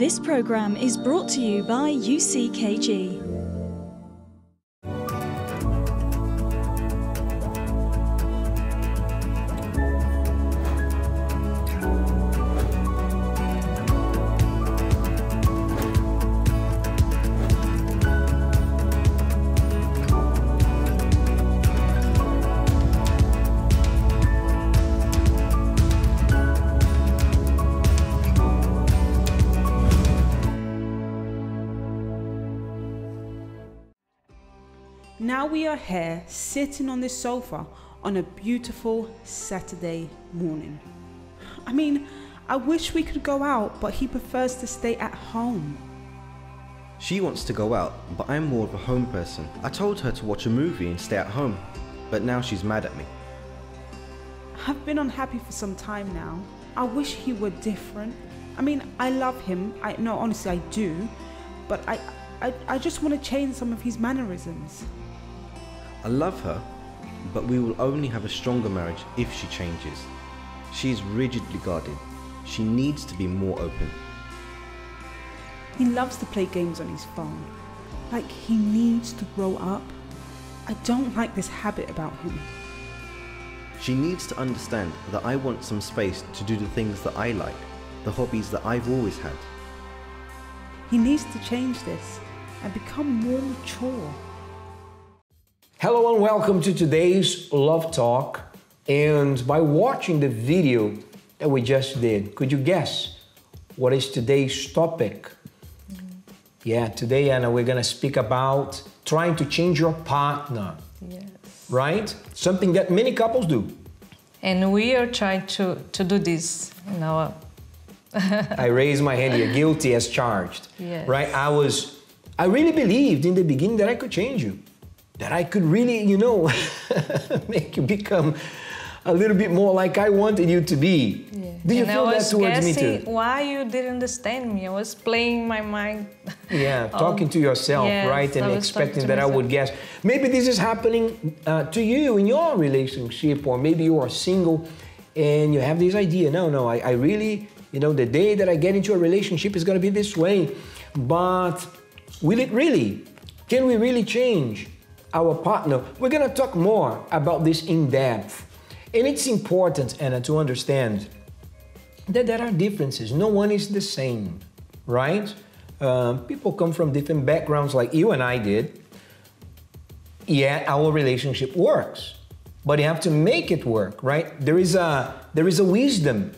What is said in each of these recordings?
This programme is brought to you by UCKG. Now we are here, sitting on this sofa on a beautiful Saturday morning. I mean, I wish we could go out, but he prefers to stay at home. She wants to go out, but I'm more of a home person. I told her to watch a movie and stay at home, but now she's mad at me. I've been unhappy for some time now. I wish he were different. I mean, I love him. No, honestly, I do. But I just want to change some of his mannerisms. I love her, but we will only have a stronger marriage if she changes. She is rigidly guarded. She needs to be more open. He loves to play games on his phone. Like he needs to grow up. I don't like this habit about him. She needs to understand that I want some space to do the things that I like, the hobbies that I've always had. He needs to change this and become more mature. Hello and welcome to today's Love Talk. And by watching the video that we just did, could you guess what is today's topic? Yeah, today, Anna, we're gonna speak about trying to change your partner. Yes. Right? Something that many couples do. And we are trying to do this in our... I raised my hand here, guilty as charged. Yes. Right? I really believed in the beginning that I could change you. That I could really, make you become a little bit more like I wanted you to be. Yeah. Did you feel that towards me too? Why you didn't understand me? I was playing my mind. Yeah, talking to yourself, yes, right? And expecting that myself. I would guess. Maybe this is happening to you in your relationship, or maybe you are single and you have this idea. No, I really, the day that I get into a relationship is going to be this way. But will it really? Can we really change our partner? We're going to talk more about this in depth. And it's important, Anna, to understand that there are differences. No one is the same, right? People come from different backgrounds like you and I did. Yeah, our relationship works, but you have to make it work, right? There is a wisdom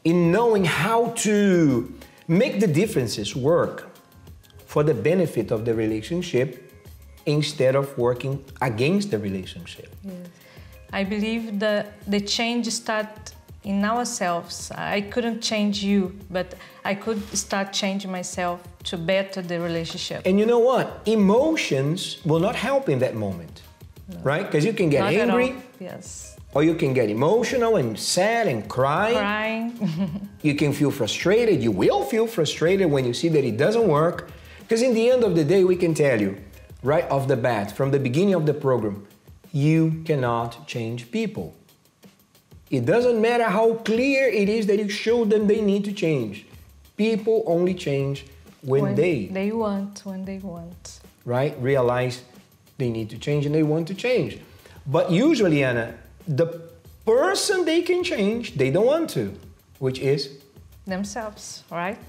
in knowing how to make the differences work for the benefit of the relationship instead of working against the relationship. Yes. I believe that the change starts in ourselves. I couldn't change you, but I could start changing myself to better the relationship. And you know what? Emotions will not help in that moment, right? Because you can get Not angry, at all. Yes. or you can get emotional and sad and cry. Crying. You can feel frustrated. You will feel frustrated when you see that it doesn't work. Because in the end of the day, we can tell you, right off the bat, from the beginning of the program, you cannot change people. It doesn't matter how clear it is that you show them they need to change. People only change when they want, right? Realize they need to change and they want to change. But usually, Anna, the person they can change, they don't want to, which is? Themselves, right?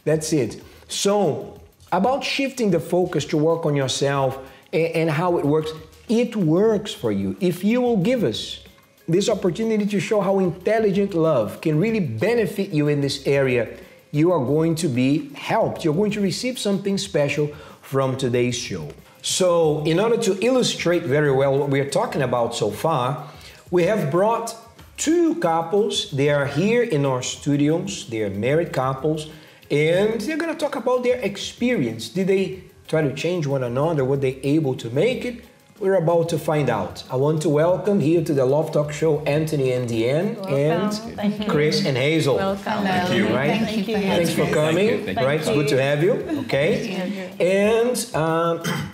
That's it. So, about shifting the focus to work on yourself and how it works for you. If you will give us this opportunity to show how intelligent love can really benefit you in this area, you are going to be helped. You're going to receive something special from today's show. So, in order to illustrate very well what we're talking about so far, we have brought two couples. They are here in our studios. They are married couples. And they're going to talk about their experience. Did they try to change one another? Were they able to make it? We're about to find out. I want to welcome here to the Love Talk Show Anthony and Deanne and Chris and Hazel. Welcome. Thank you. Right? Thank you. Thanks for coming. Thank you. Right? It's good to have you. Okay. And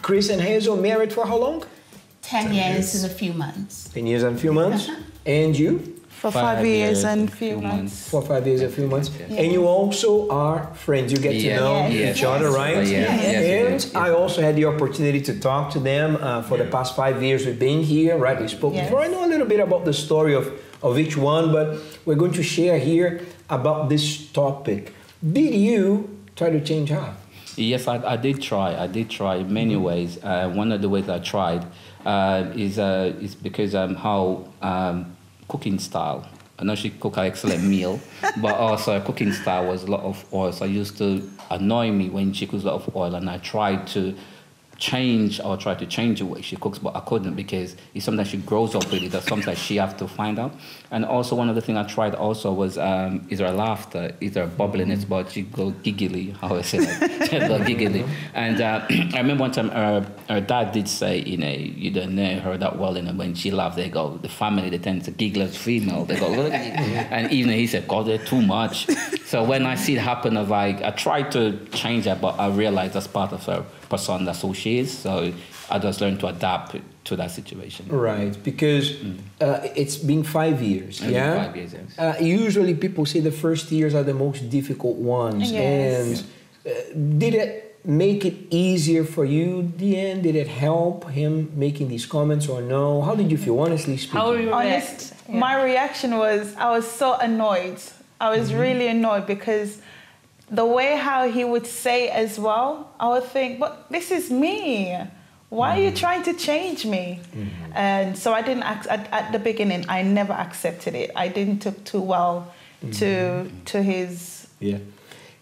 Chris and Hazel married for how long? 10 years and a few months. 10 years and a few months. And you? For 5 years and a few months. 4 or 5 years, a few months. Yes. And you also are friends. You get to know Yes. each other, right? Yes. And I also had the opportunity to talk to them for the past 5 years we've been here, right? We spoke before. I know a little bit about the story of each one, but we're going to share here about this topic. Did you try to change her? Yes, I did try. I did try in many ways. One of the ways I tried is because how cooking style. I know she cooked an excellent meal, but also her cooking style was a lot of oil. So I used to annoy me when she cooks a lot of oil, and I tried to change the way she cooks, but I couldn't because it's something she grows up with it. That's something she has to find out. And also one of the things I tried also was is her laughter, is her bubbliness, but she go giggly, how I say that, she go giggly. And I remember one time her dad did say, you don't know her that well, when she laughs, they go, the family, they tend to giggle as female, they go, and even he said, God, they're too much. So when I see it happen, I tried to change that, but I realized that's part of her persona, that's who she is. So I just learned to adapt to that situation. Right, because it's been 5 years, yeah? 5 years, yes. Usually people say the first years are the most difficult ones. Yes. And did it make it easier for you in the end? Did it help him making these comments or no? How did you feel, honestly speaking? How you react? Honest, my reaction was, I was so annoyed. I was really annoyed because the way how he would say as well, I would think, but this is me. Why are you trying to change me? And so I didn't, at the beginning, I never accepted it. I didn't take too well to his... Yeah.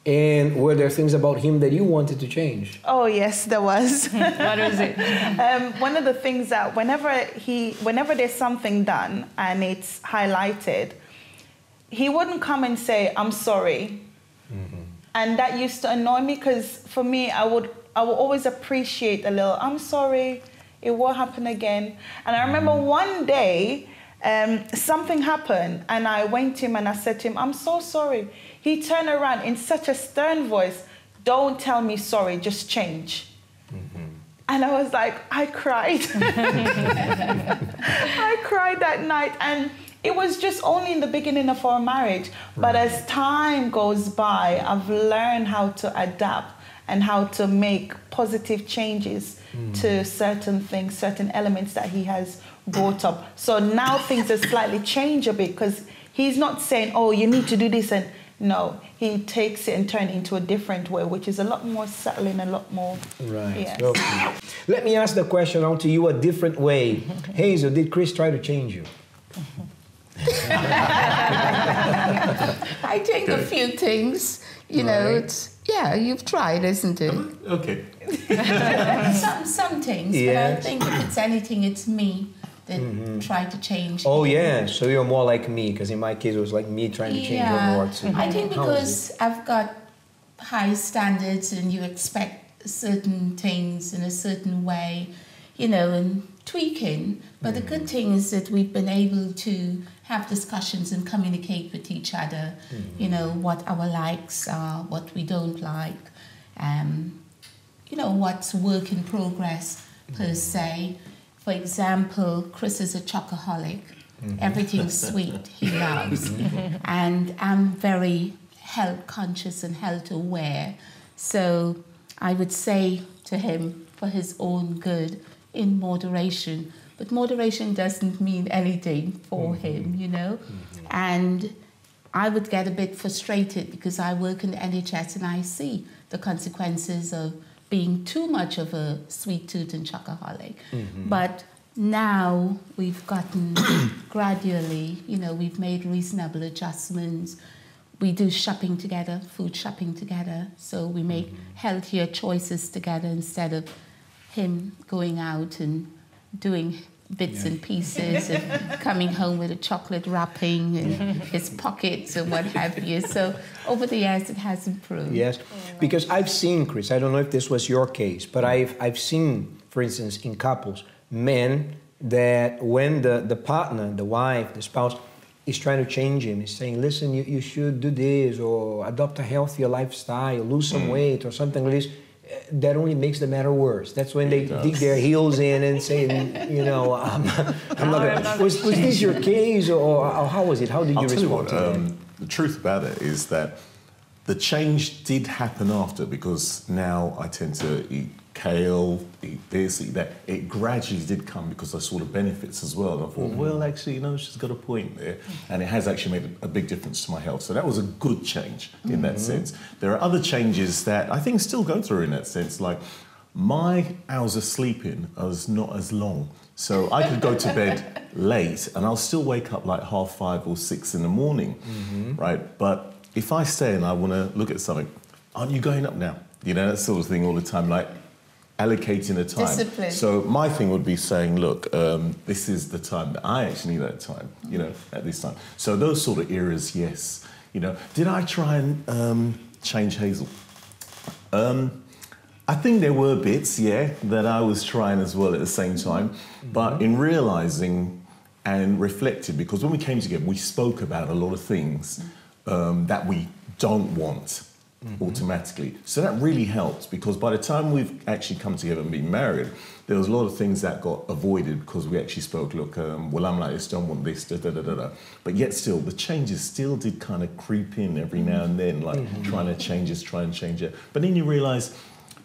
And were there things about him that you wanted to change? Oh, yes, there was. What was it? One of the things that whenever there's something done and it's highlighted, he wouldn't come and say, I'm sorry. And that used to annoy me because for me, I would always appreciate a little, I'm sorry, it will happen again. And I remember one day, something happened and I went to him and I said to him, I'm so sorry. He turned around in such a stern voice, don't tell me sorry, just change. And I was like, I cried. I cried that night. And it was just only in the beginning of our marriage. But as time goes by, I've learned how to adapt and how to make positive changes to certain things, certain elements that he has brought up. So now things have slightly changed a bit because he's not saying, oh, you need to do this. And no, he takes it and turns it into a different way, which is a lot more settling, a lot more... Right. Yes. Okay. Let me ask the question out to you a different way. Hazel, did Chris try to change you? I think a few things, you know, it's, you've tried, isn't it? Okay. Some things, but I think if it's anything, it's me that tried to change. Oh, yeah, so you're more like me, because in my case, it was like me trying to change her more too. I think because I've got high standards and you expect certain things in a certain way, you know, and tweaking. But the good thing is that we've been able to have discussions and communicate with each other, you know, what our likes are, what we don't like, you know, what's work in progress per se. For example, Chris is a chocoholic. Everything sweet he loves. And I'm very health conscious and health aware. So I would say to him, for his own good, in moderation. But moderation doesn't mean anything for him, you know. And I would get a bit frustrated because I work in the NHS and I see the consequences of being too much of a sweet tooth and chocoholic. But now we've gotten gradually, you know, we've made reasonable adjustments. We do shopping together, food shopping together. So we make healthier choices together instead of him going out and doing bits and pieces and coming home with a chocolate wrapping in his pockets and what have you. So over the years, it has improved. Yes, because I've seen, Chris, I don't know if this was your case, but I've seen, for instance, in couples, men that when the partner, the wife, the spouse, is trying to change him, is saying, listen, you should do this or adopt a healthier lifestyle, lose some weight or something like this. that only makes the matter worse. That's when they dig their heels in and say, you know, I'm not. Was this your case, or how was it? How did you respond to that? The truth about it is that the change did happen after, because now I tend to eat kale, eat this, eat that. It gradually did come because I saw the benefits as well. And I thought, well, actually, you know, she's got a point there. And it has actually made a big difference to my health. So that was a good change in that sense. There are other changes that I think still go through in that sense. Like, my hours of sleeping is not as long. So I could go to bed late and I'll still wake up like 5:30 or 6 in the morning, right? But if I stay and I want to look at something, aren't you going up now? You know, that sort of thing all the time, like allocating the time. Discipline. So my thing would be saying, look, this is the time that I actually need that time, you know, at this time. So those sort of areas, yes. You know, did I try and change Hazel? I think there were bits, yeah, that I was trying as well at the same time. But in realising and reflecting, because when we came together, we spoke about a lot of things that we don't want automatically. So that really helped, because by the time we've actually come together and been married, there was a lot of things that got avoided because we actually spoke, look, well, I'm like this, don't want this, da, da, da, da, da. But yet still, the changes still did kind of creep in every now and then, like trying to change this, try and change it. But then you realise,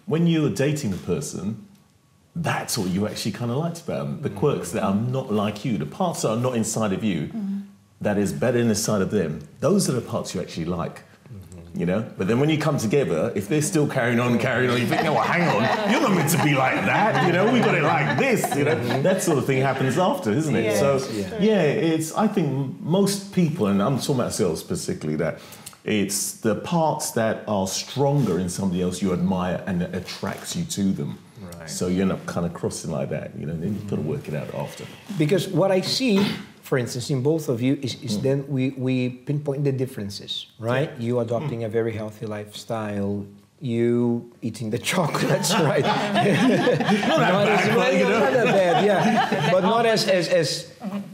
when you're dating a person, that's what you actually kind of liked about them. The quirks that are not like you, the parts that are not inside of you, that is better inside of them, those are the parts you actually like. You know? But then when you come together, if they're still carrying on, you think, no, well, hang on, you're not meant to be like that, you know? We got it like this, you know? That sort of thing happens after, isn't it? Yeah, so, it's, I think most people, and I'm talking about sales specifically, that it's the parts that are stronger in somebody else you admire and that attracts you to them. Right. So you end up kind of crossing like that, you know, then you've got to work it out after. Because what I see, for instance, in both of you is then we pinpoint the differences, right? You adopting a very healthy lifestyle, you eating the chocolates, right? Not that bad, yeah. But not as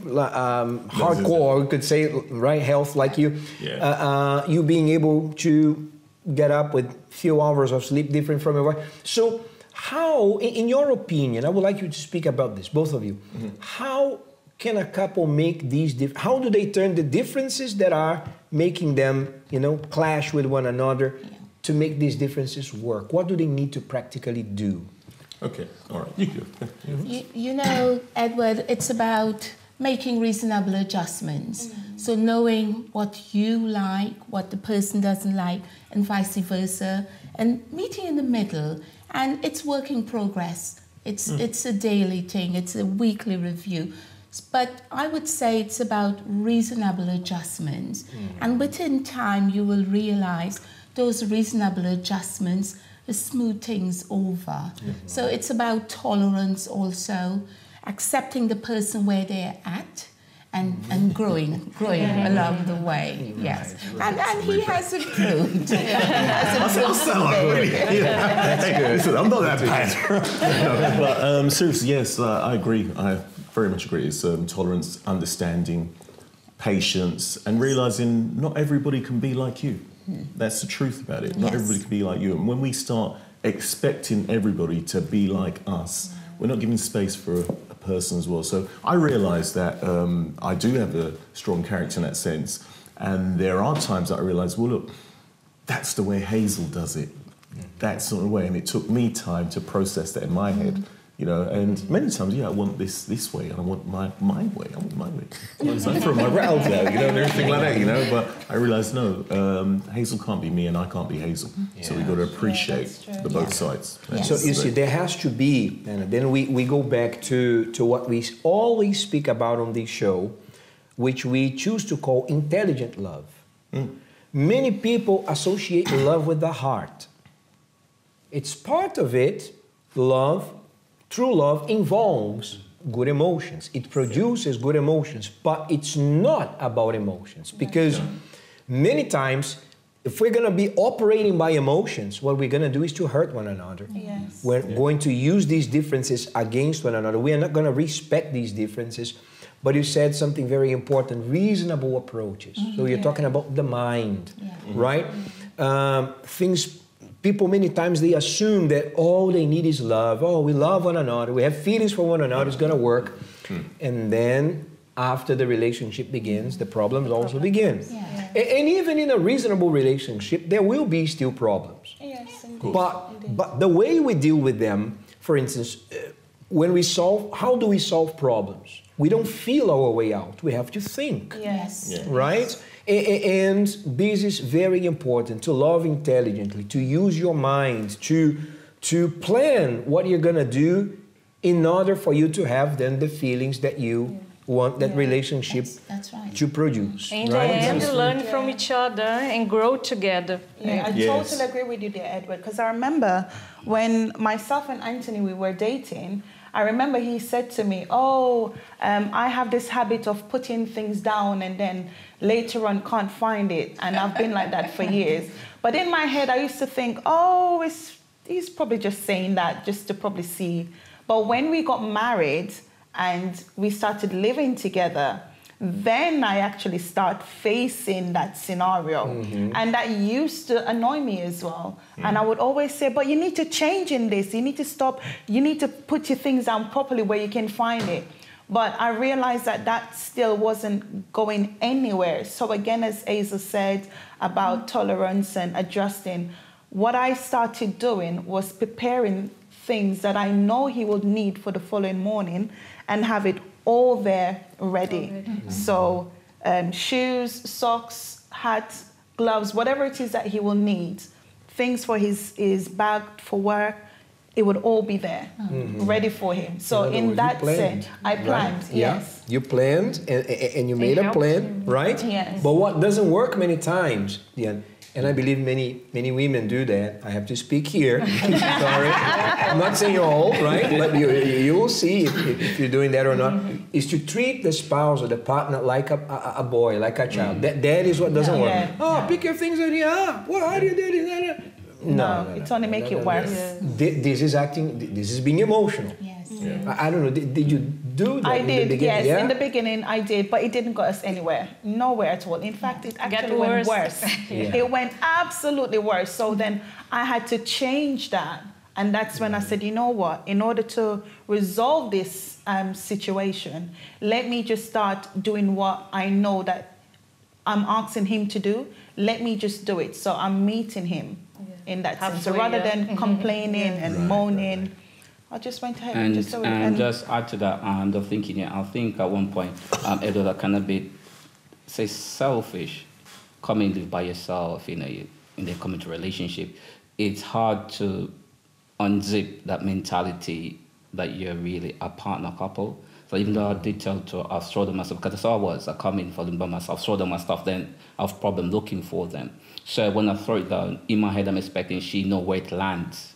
hardcore, we could say, right? Health like you. Yeah. You being able to get up with few hours of sleep, different from your wife. So how, in your opinion, I would like you to speak about this, both of you. How can a couple make these how do they turn the differences that are making them, you know, clash with one another to make these differences work? What do they need to practically do? Okay, all right, you go. You know, Edward, it's about making reasonable adjustments. So knowing what you like, what the person doesn't like, and vice versa, and meeting in the middle. And it's work in progress. It's a daily thing, it's a weekly review. But I would say it's about reasonable adjustments. And within time, you will realize those reasonable adjustments will smooth things over. So it's about tolerance also, accepting the person where they're at, and growing along the way. Yes, and he has improved. Listen, I'm not that bad. But seriously, yes, I agree. I very much agree. It's tolerance, understanding, patience, and realizing not everybody can be like you. That's the truth about it. Not everybody can be like you. And when we start expecting everybody to be like us, we're not giving space for a person as well. So I realise that I do have a strong character in that sense. And there are times that I realise, well, look, that's the way Hazel does it. That's not the way. And it took me time to process that in my head. You know, and many times, I want this way, and I want my way. I want my way. So I throw my rattles out, you know, and everything like that, you know. But I realised, no, Hazel can't be me, and I can't be Hazel. So we've got to appreciate the both sides. So you see, there has to be, and then we go back to what we always speak about on this show, which we choose to call intelligent love. Many people associate love with the heart. It's part of it, love. True love involves good emotions. It produces good emotions, but it's not about emotions, because many times, if we're going to be operating by emotions, what we're going to do is to hurt one another. We're going to use these differences against one another. We are not going to respect these differences. But you said something very important, reasonable approaches. So you're talking about the mind, right? Things people many times, they assume that all they need is love. Oh, we love one another. We have feelings for one another. It's going to work. And then after the relationship begins, the problems also begin. Yeah. And even in a reasonable relationship, there will be still problems. Yes, indeed. But the way we deal with them, for instance, when we solve, how do we solve problems? We don't feel our way out. We have to think. Yes. Yeah. Right? And this is very important, to love intelligently, to use your mind, to plan what you're going to do in order for you to have then the feelings that you want that relationship That's right. to produce. In the right? end, learn from each other and grow together. Yeah, I totally agree with you there, Edward, because I remember when myself and Anthony, we were dating, I remember he said to me, I have this habit of putting things down and then later on can't find it. And I've been like that for years. But in my head, I used to think, he's probably just saying that just to probably see. But when we got married and we started living together, then I actually start facing that scenario. And that used to annoy me as well. And I would always say, but you need to change in this. You need to stop. You need to put your things down properly where you can find it. But I realized that that still wasn't going anywhere. So again, as Asa said about tolerance and adjusting, what I started doing was preparing things that I know he would need for the following morning and have it all there ready. So shoes, socks, hats, gloves, whatever it is that he will need, things for his bag for work, it would all be there, ready for him. So in that sense, I planned, right? yes. Yeah. You planned and you made a plan, right? Yes. But what doesn't work many times, and I believe many women do that. I have to speak here. Sorry. I'm not saying all, right? But you will see if you're doing that or not. Is to treat the spouse or the partner like a boy, like a child. That is what doesn't work. Yeah. Pick your things in here. What are you doing? No, it's only make it worse. This is acting. This is being emotional. Yes. I don't know. Did you do that? I in the did, beginning? yes. In the beginning, I did, but it didn't get us anywhere. Nowhere at all. In fact, it actually went worse. It went absolutely worse. So then I had to change that. And that's when I said, you know what? In order to resolve this situation, let me just start doing what I know that I'm asking him to do. Let me just do it. So I'm meeting him in that sense. So rather than complaining and moaning, I just went ahead and just do it. And just add to that, I'm just thinking, I think at one point, Edward, I kind of be, say, selfish, come and live by yourself, in a committed relationship. It's hard to unzip that mentality that you're really a partner couple. So even though I did tell to I've thrown them myself, because that's all I was. I come in for them by myself, throw them my stuff, then I have problem looking for them. So when I throw it down, in my head I'm expecting she know where it lands.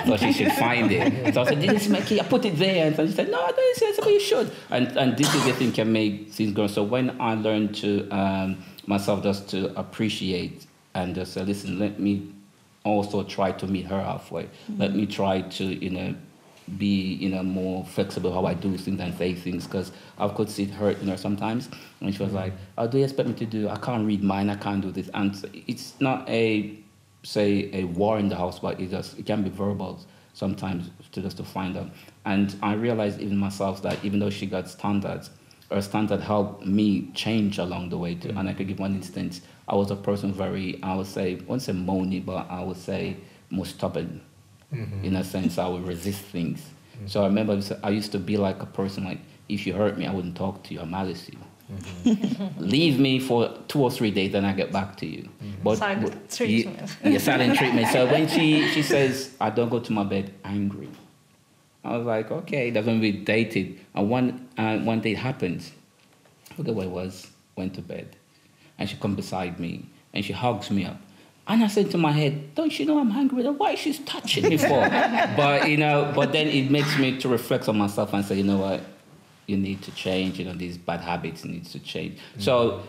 So she should find it. So I said, this is my key, I put it there. And so she said, no, I don't say but you should. And this is the thing can make things go. So when I learned to myself just to appreciate and just say, listen, let me also try to meet her halfway. Let me try to, be, more flexible how I do things and say things, because I could see it hurting her sometimes. And she was like, oh, do you expect me to do? I can't read mine, I can't do this. And it's not a war in the house, but it can be verbal sometimes just to find them. And I realized even myself that even though she got standards, her standard helped me change along the way too. And I could give one instance. I was a person I would say, I wouldn't say moany, but I would say more stubborn. In a sense, I would resist things. So I remember I used to be like a person like, if you hurt me, I wouldn't talk to you, I malice you. Leave me for 2 or 3 days, then I get back to you. But Silent treatment. Silent treatment. So when she says, I don't go to my bed angry, I was like, okay, that's when we dated. And one day it happened. I forget what it was, went to bed. And she come beside me, and she hugs me up. And I said to my head, don't you know I'm hungry? Why is she touching me for? But then it makes me to reflect on myself and say, you know what? You need to change, these bad habits need to change. So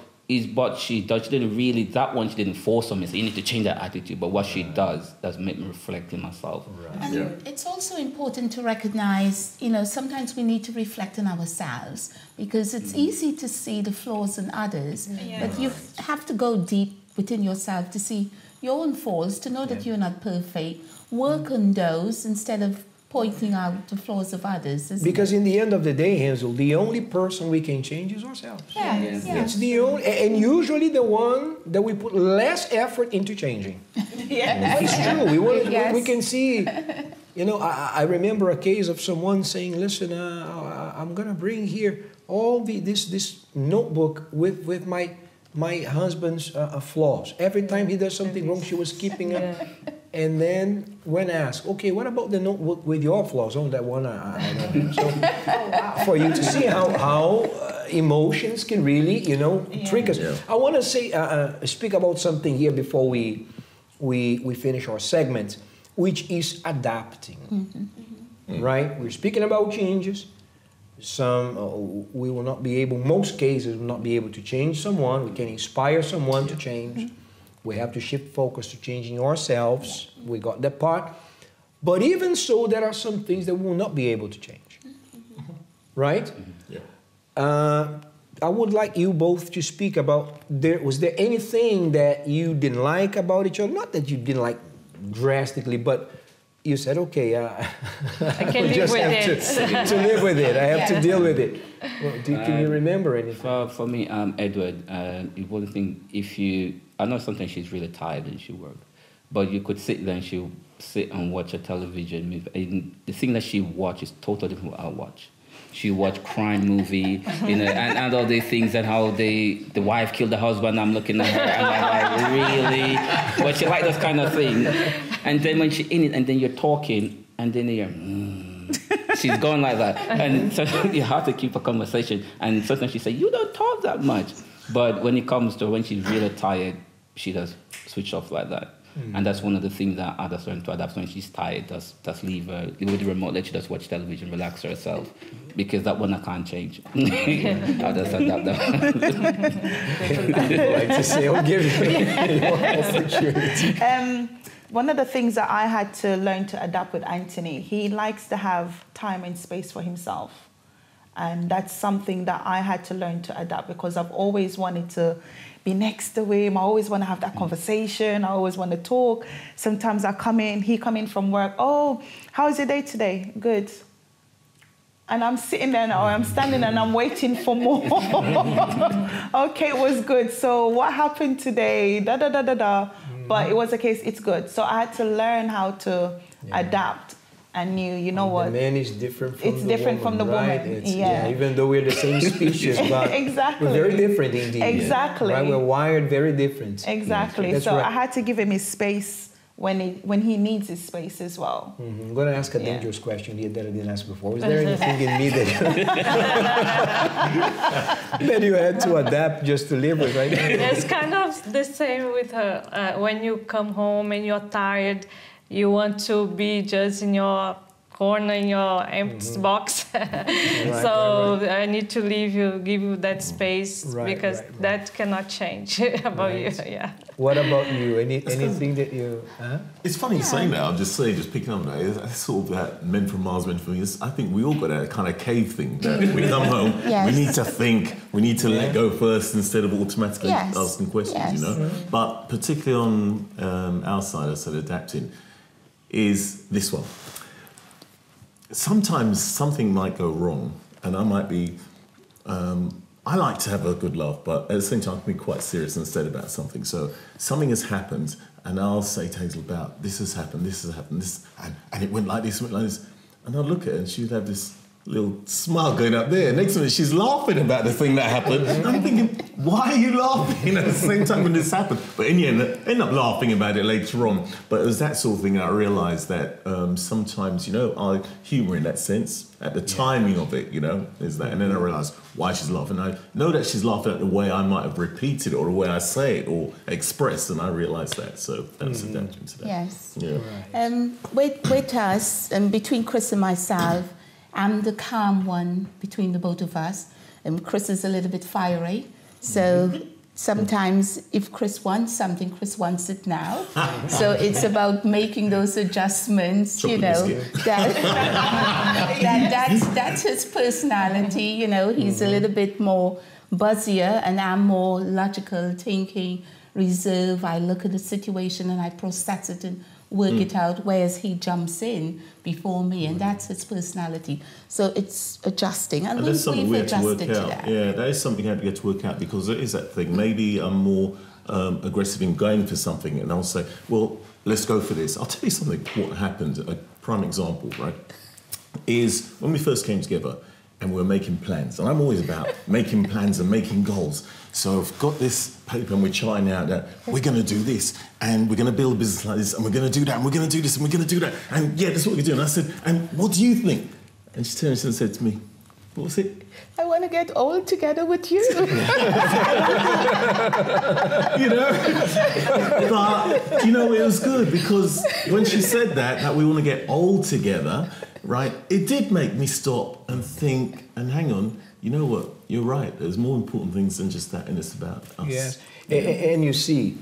what she does, she didn't really, that one she didn't force on me, so you need to change that attitude. But what she does make me reflect in myself. And it's also important to recognize, sometimes we need to reflect on ourselves, because it's easy to see the flaws in others, but you have to go deep within yourself to see, your own faults, to know that you're not perfect. Work on those instead of pointing out the flaws of others. Because in the end of the day, Hansel, the only person we can change is ourselves. It's the only, and usually the one that we put less effort into changing. It's true. We can see. You know, I remember a case of someone saying, "Listen, I'm gonna bring here all this notebook with my husband's flaws. Every time he does something wrong, she was keeping up." And then when asked, "Okay, what about the notebook with your flaws?" "Oh, that one I don't have." So for you to see how emotions can really, trick us. I want to say speak about something here before we finish our segment, which is adapting. Right? We're speaking about changes. Some we will not be able. Most cases will not be able to change someone. We can inspire someone to change. We have to shift focus to changing ourselves. We got that part. But even so, there are some things that we will not be able to change. Right? I would like you both to speak about, was there anything that you didn't like about each other? Not that you didn't like drastically, but you said, okay, I can live with it. To live with it. I have to deal with it. Well, can you remember anything? For me, Edward, it one thing, I know sometimes she's really tired and she works, but you could sit there and she'll sit and watch a television. And the thing that she watches is totally different from what I watch. She watch crime movie, and all these things, and how the wife killed the husband. I'm looking at her, and I'm like, really? But she like those kind of things. And then when she's in it, and then you're talking, and then you're, she's going like that. And so you have to keep a conversation. And sometimes she say, "You don't talk that much." But when it comes to when she's really tired, she does switch off like that. And that's one of the things that I just learned to adapt. When she's tired, just leave her with the remote, let she just watch television, relax herself. Because that one I can't change. I'll just adapt that. Like to say, I'll give you your opportunity. One of the things that I had to learn to adapt with Anthony, he likes to have time and space for himself. And that's something that I had to learn to adapt, because I've always wanted to be next to him. I always want to have that conversation. I always want to talk. Sometimes he come in from work. "Oh, how was your day today?" "Good." And I'm sitting there or I'm standing and I'm waiting for more. "Okay, it was good. So what happened today?" Da da da da da. But it was a case, it's good. So I had to learn how to adapt. And you know what? The man is different from it's the different woman, from the right? woman. Even though we're the same species, but exactly. we're very different indeed. Exactly. Right? We're wired very different. Exactly. That's so right. I had to give him his space when he needs his space as well. I'm going to ask a dangerous question here that I didn't ask before. Was there anything in me that that you had to adapt just to live with, right? It's kind of the same with her. When you come home and you're tired, you want to be just in your corner, in your empty box. I need to give you that space, because that cannot change about you. Yeah. What about you? Anything that you? It's funny saying that. I'll just say, just picking up on that, it's sort of that men from Mars, men from Venus. I think we all got that kind of cave thing. That we come home, we need to think, we need to let go first instead of automatically asking questions. But particularly on our side, I said adapting, is this one. Sometimes something might go wrong, and I might be. I like to have a good laugh, but at the same time, I can be quite serious instead about something. So something has happened, and I'll say to Hazel about this has happened, and it went like this, and I'll look at her, and she would have this little smile going up there. Next minute, she's laughing about the thing that happened. And I'm thinking, why are you laughing at the same time when this happened? But in the end, I end up laughing about it later on. But it was that sort of thing that I realised that sometimes, I humour in that sense, at the timing of it, is that. And then I realised why she's laughing. I know that she's laughing at the way I might have repeated it or the way I say it or expressed, and I realised that. So that's adapting to that. Yes. Yeah. With us, between Chris and myself, I'm the calm one between the both of us. Chris is a little bit fiery. So sometimes if Chris wants something, Chris wants it now. So it's about making those adjustments, that's his personality, he's a little bit more buzzier and I'm more logical, thinking, reserve. I look at the situation and I process it and work it out, whereas he jumps in before me, and that's his personality. So it's adjusting, and that's something we have to work adjusted out. to that. Yeah, that is something we have to work out, because there is that thing. Maybe I'm more aggressive in going for something, and I'll say, well, let's go for this. I'll tell you something, what happened, a prime example, right, is when we first came together and we were making plans, and I'm always about making plans and making goals. So I've got this paper and we're charting out that we're going to do this, and we're going to build a business like this, and we're going to do that, and we're going to do this, and we're going to do that, and yeah, that's what we're doing. I said, and what do you think? And she turned and said to me, what was it? I want to get old together with you. You know? But, you know, it was good, because when she said that we want to get old together, right, it did make me stop and think, and hang on, you know what, you're right, there's more important things than just that, and it's about us. Yes, and you see,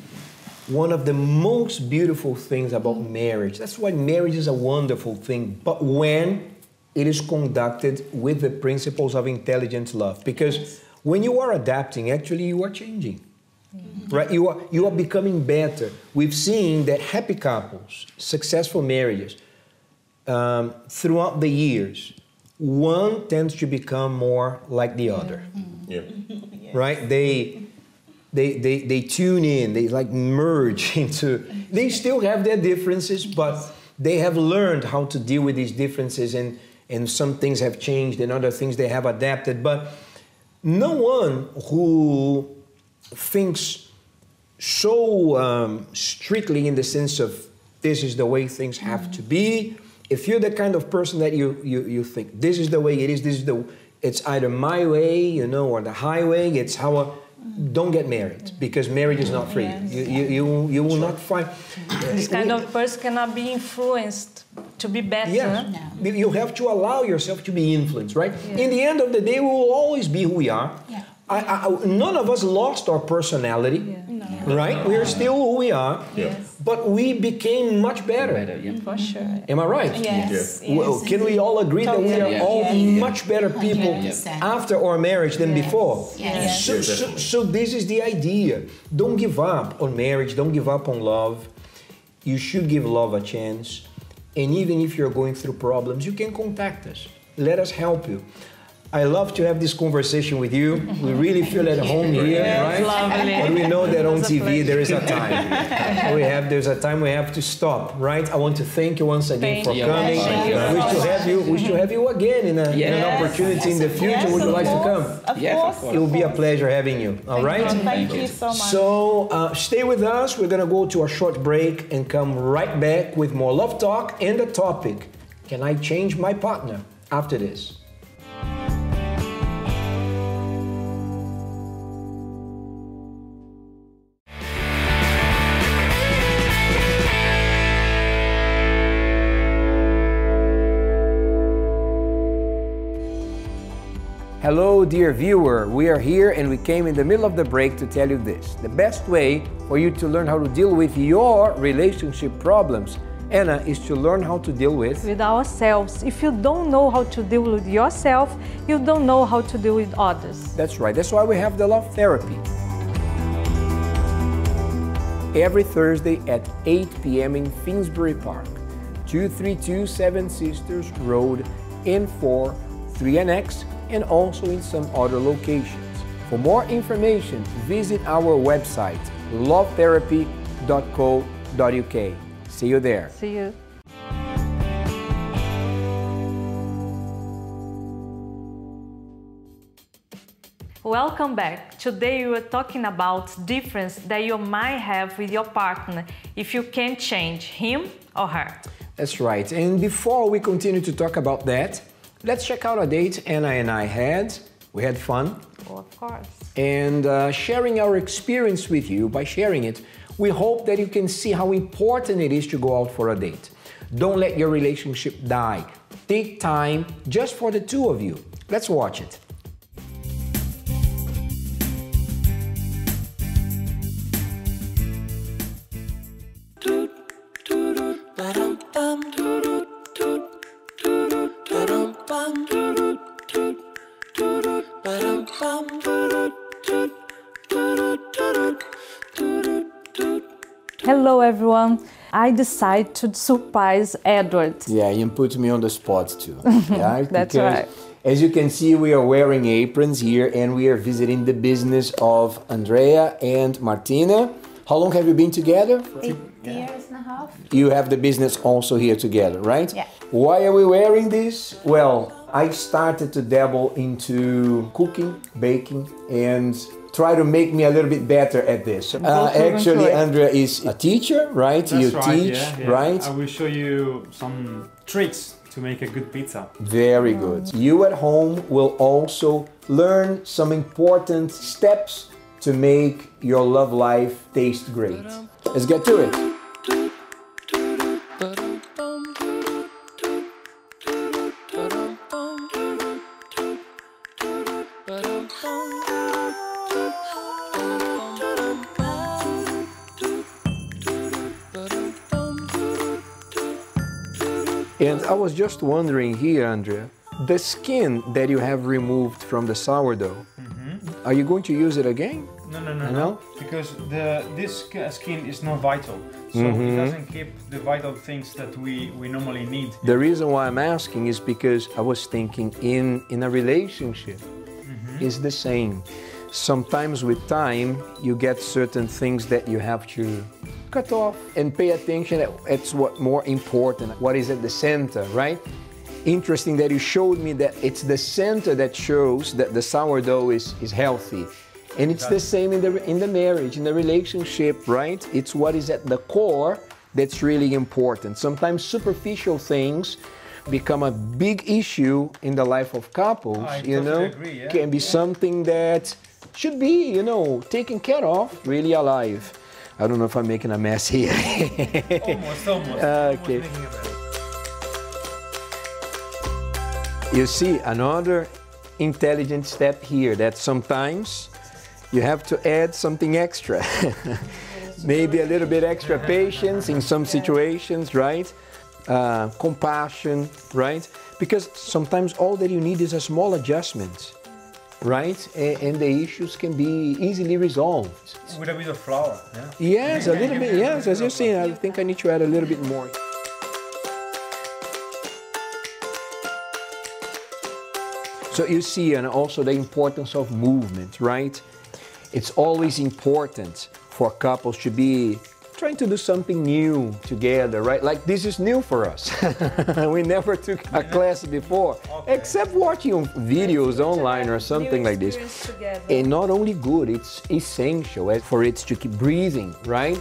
one of the most beautiful things about marriage, that's why marriage is a wonderful thing, but when it is conducted with the principles of intelligent love, because when you are adapting, actually you are changing, right? You are becoming better. We've seen that happy couples, successful marriages, throughout the years, one tends to become more like the other. Yeah. Right? They tune in, they like merge into, they still have their differences, but they have learned how to deal with these differences, and some things have changed and other things they have adapted. But no one who thinks so strictly in the sense of this is the way things have to be. If you're the kind of person that you think this is the way it is, it's either my way, you know, or the highway, it's how don't get married, because marriage is not free. You will not find... This kind of person cannot be influenced to be better. Yes. No. You have to allow yourself to be influenced, right? Yeah. In the end of the day, we will always be who we are. Yeah. None of us lost our personality, right? We are still who we are, but we became much better. For sure. Am I right? Yes. Well, can we all agree that we are all much better people after our marriage than before? Yes. So this is the idea. Don't give up on marriage. Don't give up on love. You should give love a chance. And even if you're going through problems, you can contact us. Let us help you. I love to have this conversation with you. We really feel at home here, right? Lovely. But we know that on TV there is a time. There's a time we have to stop, right? I want to thank you once again for coming. Wish to have you again in an opportunity in the future. Would you like to come? Of course. It will be a pleasure having you. All right? Thank you so much. So stay with us. We're going to go to a short break and come right back with more love talk and the topic, can I change my partner? After this. Hello, dear viewer. We are here and we came in the middle of the break to tell you this. The best way for you to learn how to deal with your relationship problems, Anna, is to learn how to deal with ourselves. If you don't know how to deal with yourself, you don't know how to deal with others. That's right. That's why we have the Love Therapy. Every Thursday at 8 p.m. in Finsbury Park, 232 Seven Sisters Road, N4, 3NX, and also in some other locations. For more information, visit our website, lovetherapy.co.uk. See you there. See you. Welcome back. Today we are talking about difference that you might have with your partner if you can change him or her. That's right. And before we continue to talk about that, let's check out a date Anna and I had. We had fun. Oh, of course. And sharing our experience with you, by sharing it, we hope that you can see how important it is to go out for a date. Don't let your relationship die. Take time just for the two of you. Let's watch it. Hello everyone. I decided to surprise Edward. Yeah, you put me on the spot too. Yeah, That's because, right. as you can see, we are wearing aprons here and we are visiting the business of Andrea and Martina. How long have you been together? 8 years and a half. You have the business also here together, right? Yeah. Why are we wearing this? Well, I started to dabble into cooking, baking, and try to make me a little bit better at this. Actually, Andrea is a teacher, right? That's you right, teach, yeah. right? I will show you some tricks to make a good pizza. Very good. You at home will also learn some important steps to make your love life taste great. Let's get to it. And I was just wondering here, Andrea, the skin that you have removed from the sourdough, are you going to use it again? No. Because this skin is not vital. So it doesn't keep the vital things that we normally need. The reason why I'm asking is because I was thinking in a relationship, it's the same. Sometimes with time, you get certain things that you have to cut off and pay attention. It's what more important, what is at the center, right? Interesting that you showed me that it's the center that shows that the sourdough is healthy. And it's the same in the marriage, in the relationship, right? It's what is at the core that's really important. Sometimes superficial things become a big issue in the life of couples, you know? Agree, yeah. Can be something that should be, you know, taken care of, really alive. I don't know if I'm making a mess here. Almost. Okay. You see, another intelligent step here, that sometimes you have to add something extra. Maybe a little bit extra patience in some situations, right? Compassion, right? Because sometimes all that you need is a small adjustment, right? And the issues can be easily resolved. With a bit of flour, yeah? Yes, a little bit, yes, as you're saying, I think I need to add a little bit more. So you see, and also the importance of movement, right? It's always important for couples to be trying to do something new together, right? Like this is new for us. We never took a class before, except watching videos online or something like this. And not only good, it's essential for it to keep breathing, right?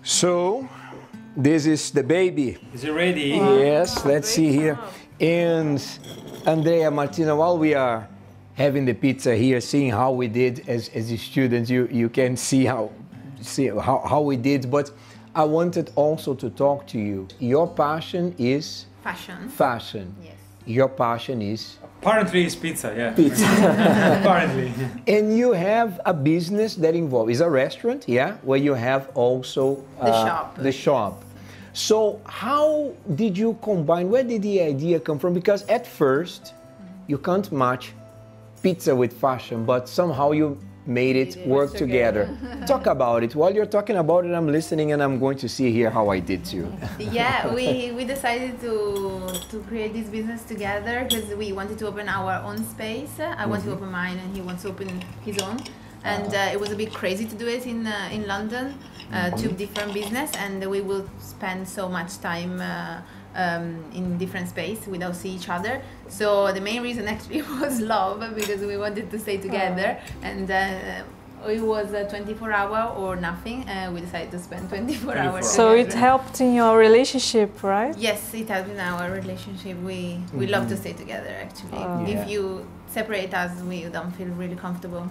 So, this is the baby. Is it ready? Yes, let's see here. And Andrea, Martina, while we are having the pizza here, seeing how we did as students, you can see how we did. But I wanted also to talk to you. Your passion is Fashion. fashion. Yes. Your passion is Apparently it's pizza, yeah. pizza. Apparently. And you have a business that involves, is a restaurant, yeah, where you have also The shop. So how did you combine, where did the idea come from? Because at first, you can't match pizza with fashion, but somehow you made it work together. Talk about it. While you're talking about it, I'm listening and I'm going to see here how I did too. Yeah, we decided to create this business together because we wanted to open our own space. I want to open mine and he wants to open his own. And it was a bit crazy to do it in London, two different business, and we will spend so much time in different space without see each other. So the main reason actually was love, because we wanted to stay together and it was a 24-hour or nothing. We decided to spend 24 hours. So it together. helped in your relationship, right? Yes, it helped in our relationship. We love to stay together, actually. If you separate us, we don't feel really comfortable.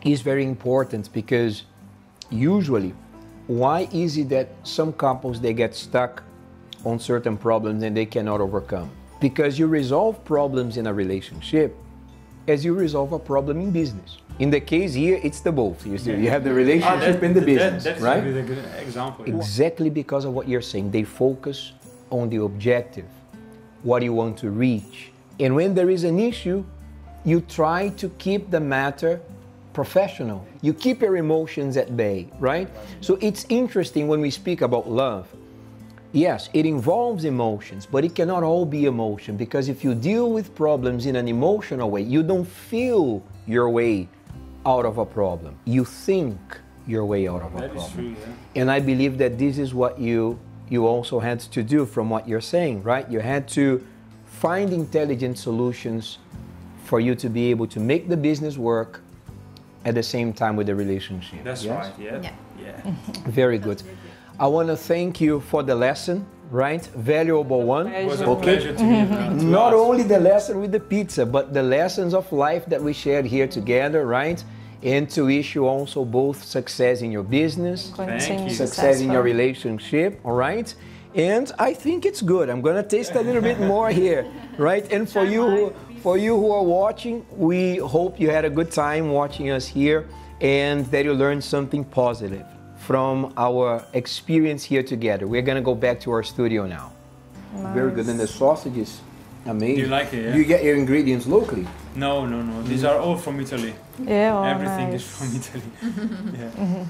Is very important because usually, why is it that some couples, they get stuck on certain problems and they cannot overcome? Because you resolve problems in a relationship as you resolve a problem in business. In the case here, it's the both. You have the relationship and the business, that's right? Really a good example. Exactly because of what you're saying. They focus on the objective, what you want to reach. And when there is an issue, you try to keep the matter professional. You keep your emotions at bay, right? So it's interesting when we speak about love. Yes, it involves emotions, but it cannot all be emotion, because if you deal with problems in an emotional way, you don't feel your way out of a problem. You think your way out of a problem. That is true, yeah. And I believe that this is what you also had to do from what you're saying, right? You had to find intelligent solutions for you to be able to make the business work at the same time with the relationship. That's yes? right, yeah. Very good. I want to thank you for the lesson, right? Valuable one. It was a pleasure to meet you. Not only the lesson with the pizza, but the lessons of life that we shared here together, right? And to wish you also both success in your business, success in your relationship, all right? And I think it's good. I'm going to taste a little bit more here, right? And for you who are watching, we hope you had a good time watching us here and that you learned something positive from our experience here together. We're going to go back to our studio now. Nice. Very good. And the sausage is amazing. You like it, yeah? Do you get your ingredients locally? No. These are all from Italy. Yeah, everything nice. is from Italy. Yeah.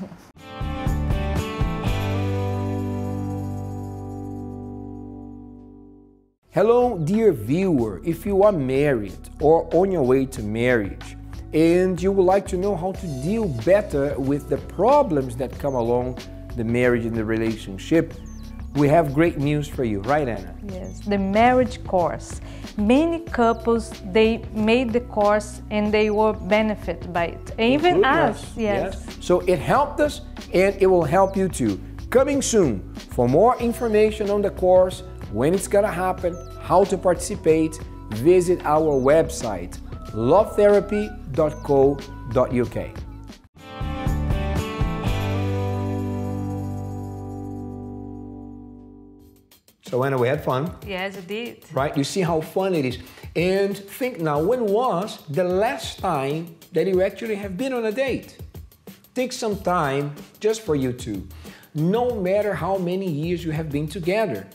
Hello, dear viewer. If you are married or on your way to marriage, and you would like to know how to deal better with the problems that come along the marriage and the relationship, we have great news for you, right, Anna? Yes, the marriage course. Many couples, they made the course and they were benefited by it. Even us, yes. So it helped us and it will help you too. Coming soon. For more information on the course, when it's gonna happen, how to participate, visit our website, lovetherapy.co.uk. So Anna, we had fun. Yes, it did. Right? You see how fun it is. And think now, when was the last time that you actually have been on a date? Take some time just for you two. No matter how many years you have been together.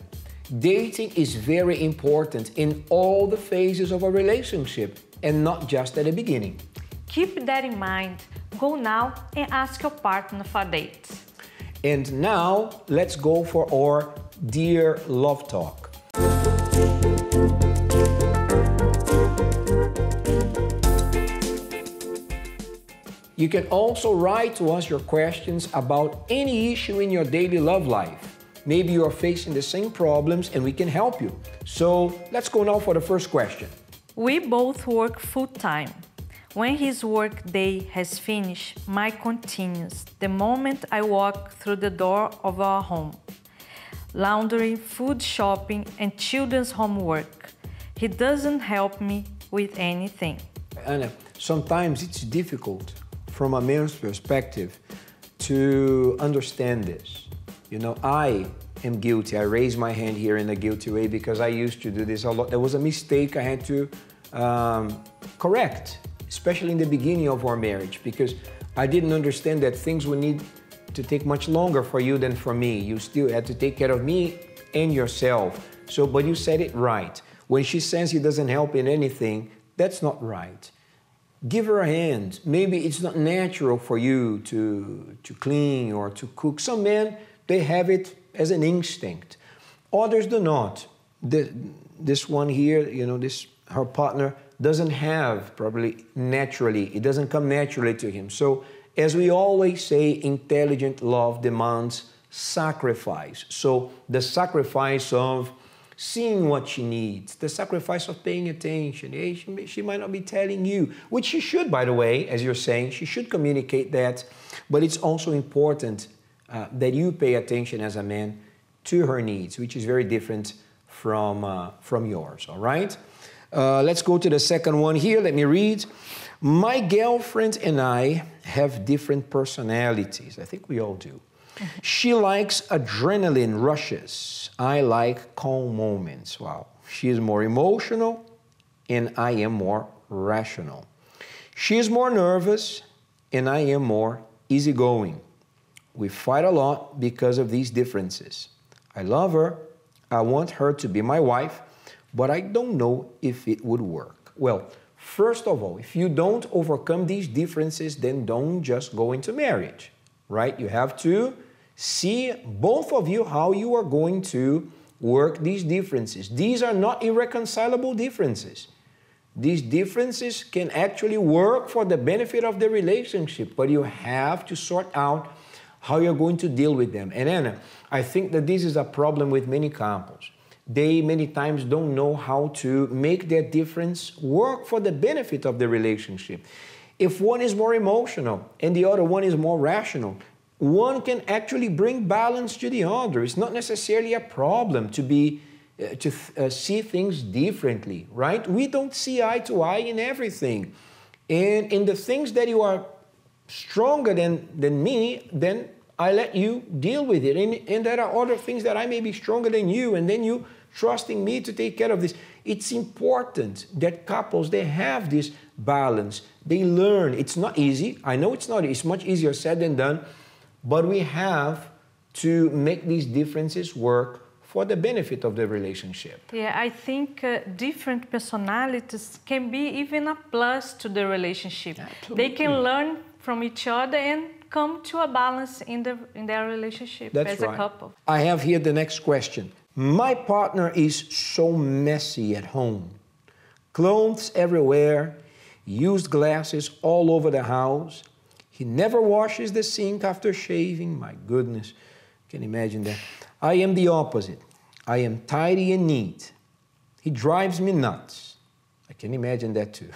Dating is very important in all the phases of a relationship and not just at the beginning. Keep that in mind. Go now and ask your partner for a date. And now, let's go for our Dear Love Talk. You can also write to us your questions about any issue in your daily love life. Maybe you are facing the same problems and we can help you. So let's go now for the first question. We both work full-time. When his work day has finished, mine continues the moment I walk through the door of our home. Laundry, food shopping, and children's homework. He doesn't help me with anything. Anna, sometimes it's difficult from a man's perspective to understand this. You know, I am guilty. I raise my hand here in a guilty way because I used to do this a lot. There was a mistake I had to correct, especially in the beginning of our marriage, because I didn't understand that things would need to take much longer for you than for me. You still had to take care of me and yourself. So, but you said it right. When she says he doesn't help in anything, that's not right. Give her a hand. Maybe it's not natural for you to clean or to cook. Some men, they have it as an instinct. Others do not. This one here, you know, her partner doesn't have probably naturally. It doesn't come naturally to him. So as we always say, intelligent love demands sacrifice. So the sacrifice of seeing what she needs, the sacrifice of paying attention. She might not be telling you, which she should, by the way, as you're saying, she should communicate that, but it's also important that you pay attention as a man to her needs, which is very different from yours, all right? Let's go to the second one here. Let me read. My girlfriend and I have different personalities. I think we all do. She likes adrenaline rushes. I like calm moments. Wow. She is more emotional and I am more rational. She is more nervous and I am more easygoing. We fight a lot because of these differences. I love her. I want her to be my wife, but I don't know if it would work. Well, first of all, if you don't overcome these differences, then don't just go into marriage, right? You have to see, both of you, how you are going to work these differences. These are not irreconcilable differences. These differences can actually work for the benefit of the relationship, but you have to sort out how you're going to deal with them. And Anna, I think that this is a problem with many couples. They many times don't know how to make their difference work for the benefit of the relationship. If one is more emotional and the other one is more rational, one can actually bring balance to the other. It's not necessarily a problem to see things differently, right? We don't see eye to eye in everything. And in the things that you are stronger than me, then I let you deal with it. And there are other things that I may be stronger than you, and then you trusting me to take care of this. It's important that couples, they have this balance. They learn. It's not easy. I know it's not. It's much easier said than done. But we have to make these differences work for the benefit of the relationship. Yeah, I think different personalities can be even a plus to the relationship. Absolutely. They can learn from each other and come to a balance in their relationship as a couple. I have here the next question. My partner is so messy at home. Clothes everywhere, used glasses all over the house. He never washes the sink after shaving. My goodness, can imagine that. I am the opposite. I am tidy and neat. He drives me nuts. I can imagine that too.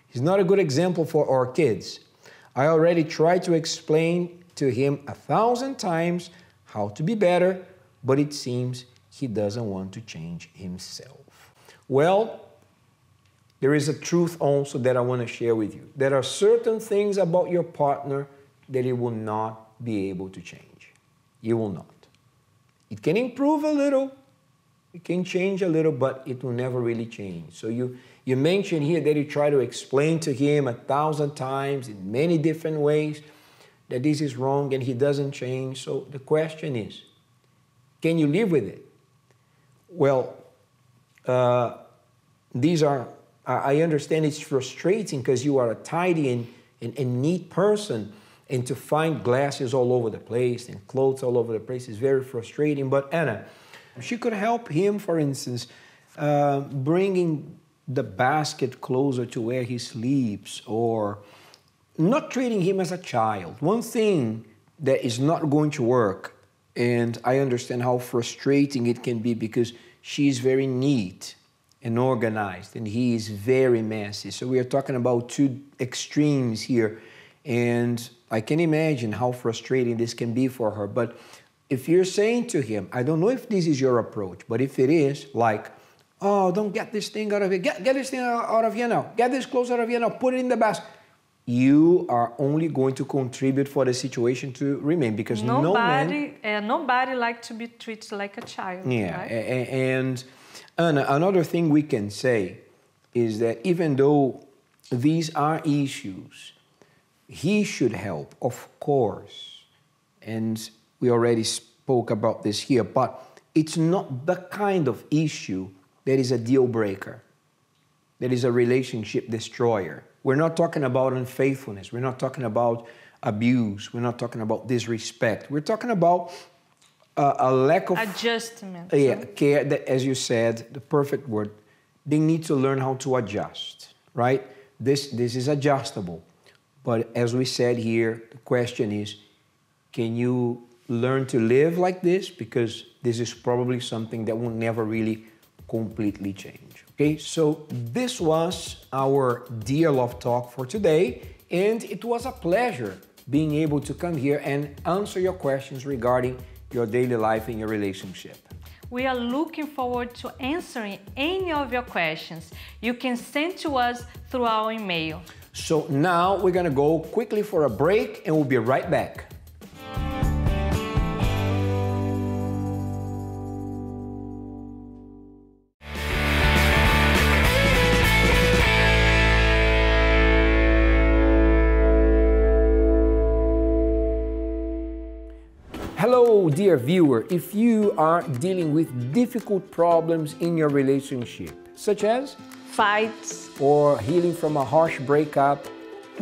He's not a good example for our kids. I already tried to explain to him 1,000 times how to be better, but it seems he doesn't want to change himself. Well, there is a truth also that I want to share with you. There are certain things about your partner that he will not be able to change. You will not. It can improve a little, it can change a little, but it will never really change. So you mentioned here that you try to explain to him 1,000 times in many different ways that this is wrong and he doesn't change. So the question is, can you live with it? Well, I understand it's frustrating because you are a tidy and neat person, and to find glasses all over the place and clothes all over the place is very frustrating. But Anna, she could help him, for instance, bringing the basket closer to where he sleeps, or not treating him as a child. One thing that is not going to work, and I understand how frustrating it can be because she's very neat and organized, and he is very messy. So we are talking about two extremes here, and I can imagine how frustrating this can be for her. But if you're saying to him, I don't know if this is your approach, but if it is, like, oh, don't get this thing out of here, get this thing out of here now, get this clothes out of here now, put it in the basket, you are only going to contribute for the situation to remain, because nobody likes to be treated like a child. Yeah, right? And another thing we can say is that even though these are issues, he should help, of course. And we already spoke about this here, but it's not the kind of issue that is a deal breaker, that is a relationship destroyer. We're not talking about unfaithfulness. We're not talking about abuse. We're not talking about disrespect. We're talking about a lack of adjustment. Care. That, as you said, the perfect word. They need to learn how to adjust, right? This is adjustable. But as we said here, the question is, can you learn to live like this? Because this is probably something that will never really completely change. Okay, so this was our Dear Love Talk for today, and it was a pleasure being able to come here and answer your questions regarding your daily life and your relationship. We are looking forward to answering any of your questions. You can send to us through our email. So now we're gonna go quickly for a break and we'll be right back. Hello, dear viewer. If you are dealing with difficult problems in your relationship, such as Fights, or healing from a harsh breakup,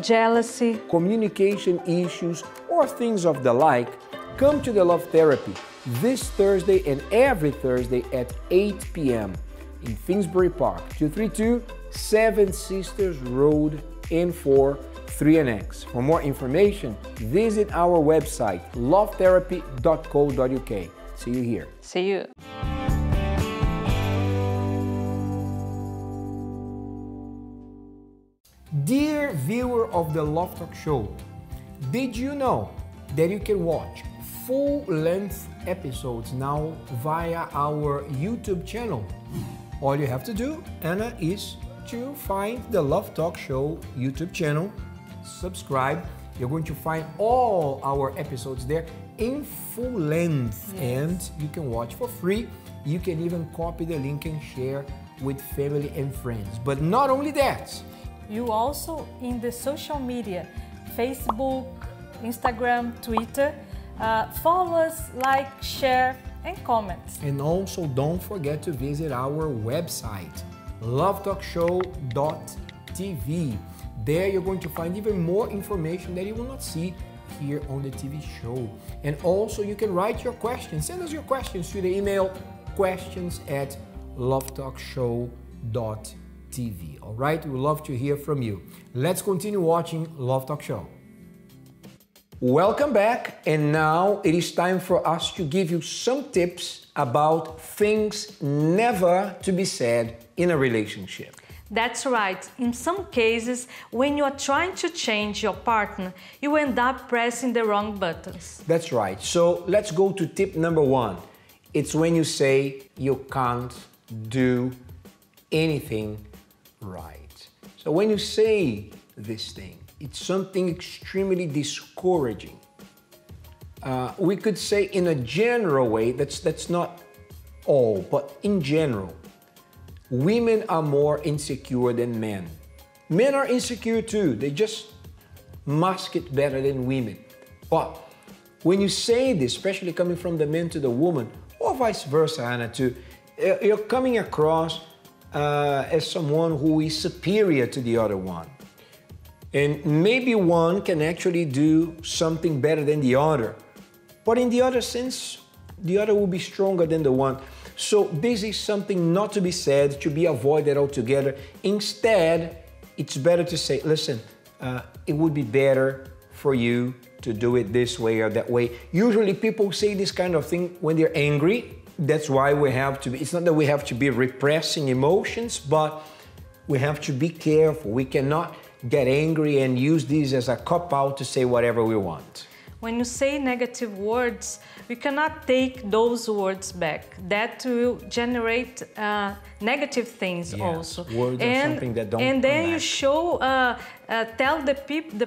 jealousy, communication issues, or things of the like, come to the Love Therapy this Thursday and every Thursday at 8 p.m. in Finsbury Park, 232 Seven Sisters Road, N4, 3NX. For more information, visit our website, lovetherapy.co.uk. See you here. See you. Dear viewer of the Love Talk Show, did you know that you can watch full-length episodes now via our YouTube channel? All you have to do, Anna, is to find the Love Talk Show YouTube channel, subscribe. You're going to find all our episodes there in full length, and you can watch for free. You can even copy the link and share with family and friends. But not only that, You also in the social media, Facebook, Instagram, Twitter, follow us, like, share, and comment. and also don't forget to visit our website, lovetalkshow.tv. There you're going to find even more information that you will not see here on the TV show. And also you can write your questions. Send us your questions to the email questions@lovetalkshow.tv. All right, we love to hear from you. Let's continue watching Love Talk Show. Welcome back, and now it is time for us to give you some tips about things never to be said in a relationship. That's right. In some cases, when you are trying to change your partner, you end up pressing the wrong buttons. That's right. So let's go to tip number 1. It's when you say you can't do anything right. So when you say this thing, it's something extremely discouraging. We could say in a general way, that's not all, but in general, women are more insecure than men. Men are insecure too. They just mask it better than women. But when you say this, especially coming from the man to the woman, or vice versa, Anna, too, you're coming across as someone who is superior to the other one. And maybe one can actually do something better than the other. But in the other sense, the other will be stronger than the one. So this is something not to be said, to be avoided altogether. Instead, it's better to say, listen, it would be better for you to do it this way or that way. Usually people say this kind of thing when they're angry. That's why we have to be, it's not that we have to be repressing emotions, but we have to be careful. We cannot get angry and use this as a cop-out to say whatever we want. When you say negative words, we cannot take those words back. That will generate negative things also. Words are something that don't And then come you back. show, tell the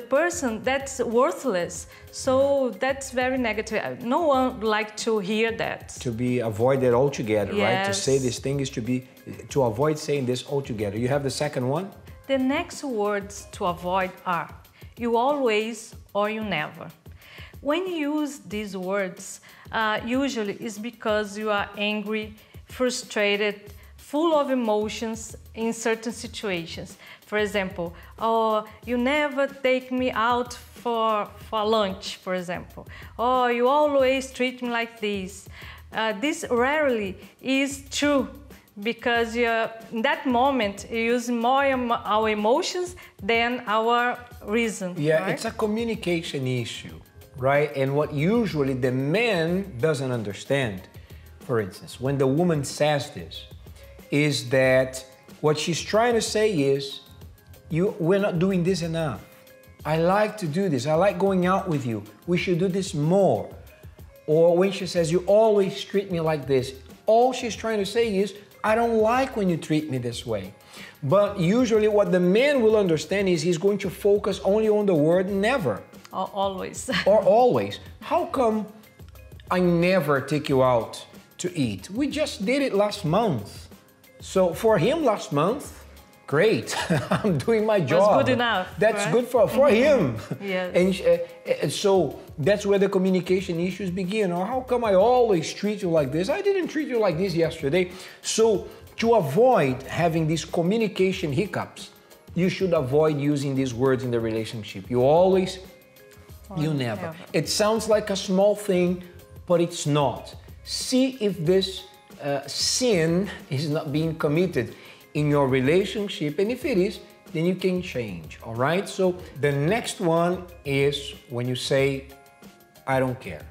person that's worthless. So that's very negative. No one would like to hear that. To be avoided altogether, right? To Yes. say this thing is to avoid saying this altogether. You have the second one? The next words to avoid are you always or you never. When you use these words, usually it's because you are angry, frustrated, full of emotions in certain situations. For example, oh, you never take me out for lunch, for example. Oh, you always treat me like this. This rarely is true because in that moment you use more our emotions than our reason. Yeah, right? it's a communication issue, right? And what usually the man doesn't understand, for instance, when the woman says this, is that what she's trying to say is, we're not doing this enough. I like to do this. I like going out with you. We should do this more. Or when she says, you always treat me like this, all she's trying to say is, I don't like when you treat me this way. But usually what the man will understand is he's going to focus only on the word never. Or always. Or always. How come I never take you out to eat? We just did it last month. So for him last month, great, I'm doing my job. That's good enough. That's right? good for him. Yes. And so that's where the communication issues begin. Or how come I always treat you like this? I didn't treat you like this yesterday. So to avoid having these communication hiccups, you should avoid using these words in the relationship. You always, you never. It sounds like a small thing, but it's not. See if this sin is not being committed in your relationship, and if it is, then you can change, all right? So the next one is when you say, I don't care.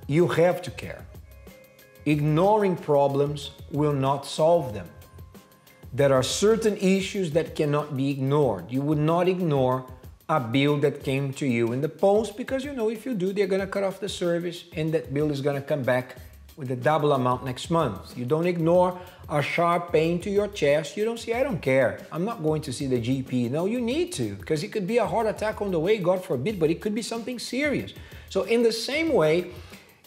You have to care. Ignoring problems will not solve them. There are certain issues that cannot be ignored. You would not ignore a bill that came to you in the post because you know if you do, they're gonna cut off the service and that bill is gonna come back with a double amount next month. You don't ignore a sharp pain to your chest. You don't say, I don't care. I'm not going to see the GP. No, you need to, because it could be a heart attack on the way, God forbid, but it could be something serious. So in the same way,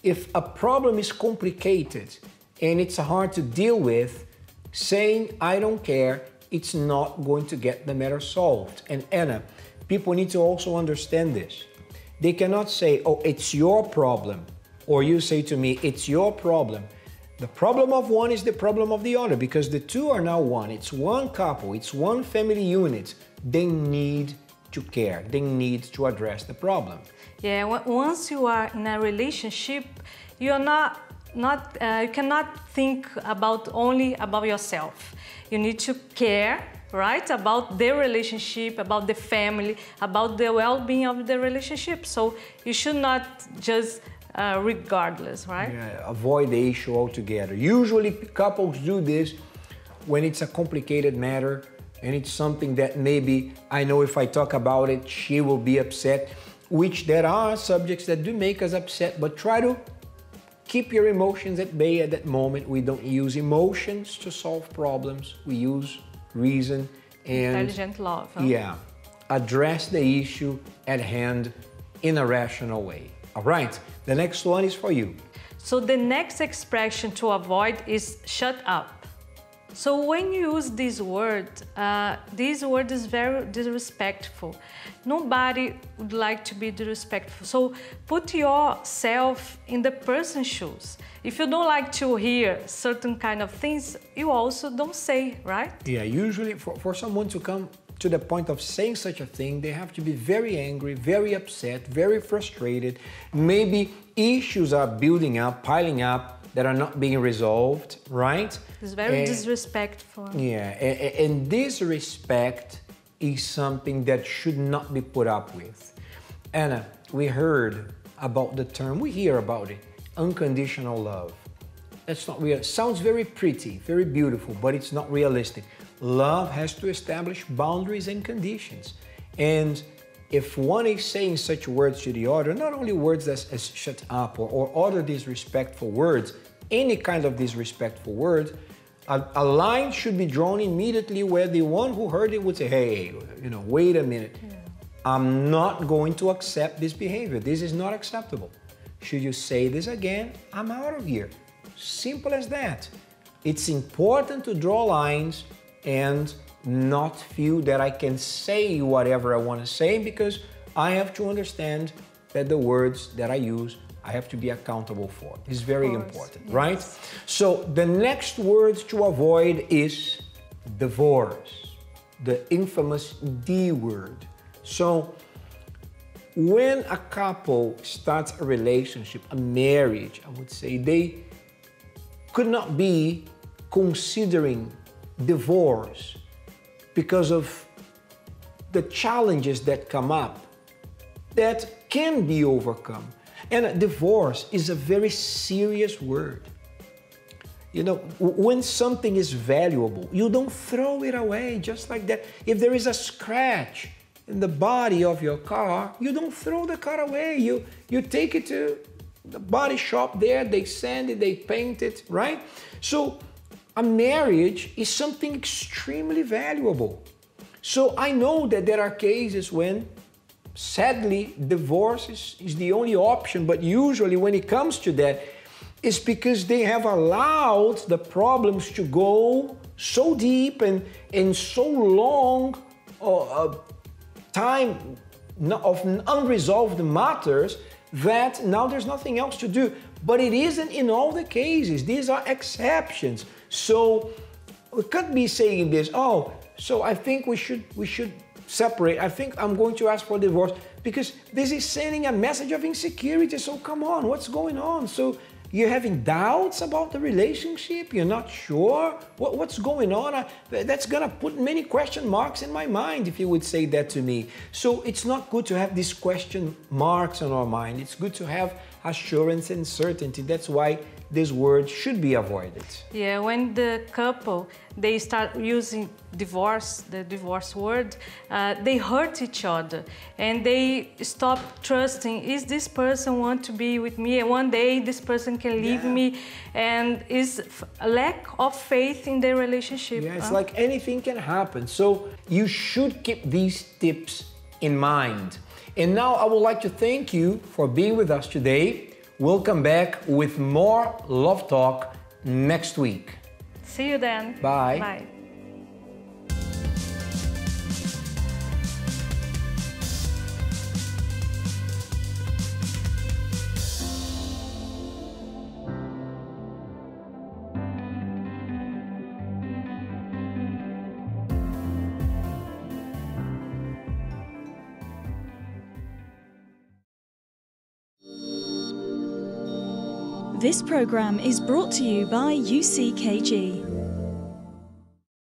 if a problem is complicated and it's hard to deal with, saying, I don't care, it's not going to get the matter solved. And Anna, people need to also understand this. They cannot say, oh, it's your problem. Or you say to me, it's your problem. The problem of one is the problem of the other because the two are now one. It's one couple, it's one family unit. They need to care. They need to address the problem. Yeah, once you are in a relationship, you're you cannot think only about yourself. You need to care, right, about the relationship, about the family, about the well-being of the relationship. So you should not just regardless, right? Yeah, avoid the issue altogether. Usually couples do this when it's a complicated matter and it's something that maybe I know if I talk about it, she will be upset, which there are subjects that do make us upset, but try to keep your emotions at bay at that moment. We don't use emotions to solve problems. We use reason and intelligent love. Huh? Yeah, address the issue at hand in a rational way. All right, the next one is for you. So the next expression to avoid is shut up. So when you use this word is very disrespectful. Nobody would like to be disrespectful. So put yourself in the person's shoes. If you don't like to hear certain kind of things, you also don't say, right? Yeah, usually for someone to come to the point of saying such a thing, they have to be very angry, very upset, very frustrated. Maybe issues are building up, piling up, that are not being resolved, right? It's very disrespectful. Yeah, and disrespect is something that should not be put up with. Anna, we heard about the term, we hear about it, unconditional love. That's not real. It sounds very pretty, very beautiful, but it's not realistic. Love has to establish boundaries and conditions. And if one is saying such words to the other, not only words as shut up or other disrespectful words, any kind of disrespectful word, a line should be drawn immediately where the one who heard it would say, hey, wait a minute. Yeah. I'm not going to accept this behavior. This is not acceptable. Should you say this again, I'm out of here. Simple as that. It's important to draw lines and not feel that I can say whatever I want to say because I have to understand that the words that I use, I have to be accountable for. It's very important, yes. Right? So the next word to avoid is divorce, the infamous D word. So when a couple starts a relationship, a marriage, I would say, they could not be considering divorce because of the challenges that come up that can be overcome. And divorce is a very serious word. You know, when something is valuable, you don't throw it away just like that. If there is a scratch in the body of your car, you don't throw the car away. You take it to the body shop there, they sand it, they paint it, right? So a marriage is something extremely valuable. So I know that there are cases when, sadly, divorce is the only option, but usually when it comes to that, it's because they have allowed the problems to go so deep and so long time of unresolved matters that now there's nothing else to do. But it isn't in all the cases. These are exceptions. So we could be saying this, oh, so I think we should separate. I think I'm going to ask for divorce because this is sending a message of insecurity. So come on, what's going on? So you're having doubts about the relationship? You're not sure what's going on? That's gonna put many question marks in my mind if you would say that to me. So it's not good to have these question marks on our mind. It's good to have assurance and certainty. That's why this word should be avoided. Yeah, when the couple, they start using divorce, the divorce word, they hurt each other and they stop trusting, is this person want to be with me? And one day this person can leave me, and is a lack of faith in their relationship. Yeah, it's like anything can happen. So you should keep these tips in mind. And now I would like to thank you for being with us today. We'll come back with more Love Talk next week. See you then. Bye. Bye. This program is brought to you by UCKG.